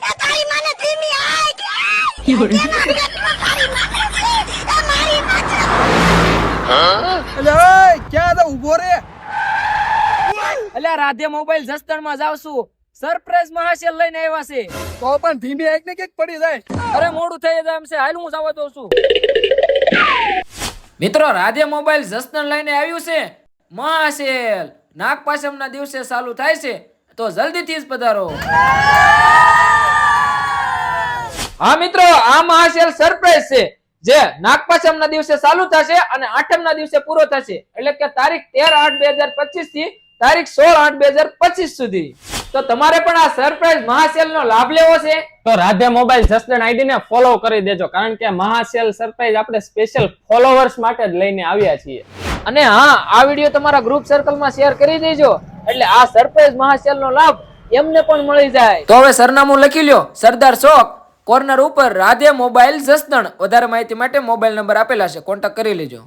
એ તારી માને ધીમી આય કે એના પેટમાં તારી માને છે એ મારી માને અલે ઓય ક્યાં તો ઊભો રે અલ્યા રાધે મોબાઈલ જસદણ માં જાવ છું સરપ્રાઈઝ મહાસેલ લઈને આવ્યા છે તો પણ ધીમી આંખ ને કેક પડી જાય અરે મોડું થઈ જાય એમ છે હાલ હું જવા દઉં છું મિત્રો રાધે મોબાઈલ જસદણ લઈને આવ્યું છે મહાસેલ નાગપાંચમના દિવસે ચાલુ થાય છે તો જલ્દીથી જ પધારો હા મિત્રો આ મહાસેલ સરપ્રાઈઝ છે જે નાગપાંચમના દિવસે ચાલુ થશે અને આઠમના દિવસે પૂરો થશે એટલે કે તારીખ 13/8/2025 થી તારીખ 16/8/2025 સુધી તો તમારે પણ આ સરપ્રાઈઝ મહાસેલ નો લાભ લેવો છે તો રાધે મોબાઈલ જસદણ આઈડી ને ફોલો કરી દેજો કારણ કે મહાસેલ સરપ્રાઈઝ આપણે સ્પેશિયલ ફોલોવર્સ માટે જ લઈને આવ્યા છીએ અને હા આ વિડિયો તમારા ગ્રુપ સર્કલમાં શેર કરી દેજો એટલે આ સરપ્રાઈઝ મહાસેલ નો લાભ એમને પણ મળી જાય તો હવે સરનામું લખી લ્યો સરદાર ચોક કોર્નર ઉપર રાધે મોબાઈલ જસદણ વધારે માહિતી માટે મોબાઈલ નંબર આપેલા છે કોન્ટેક્ટ કરી લેજો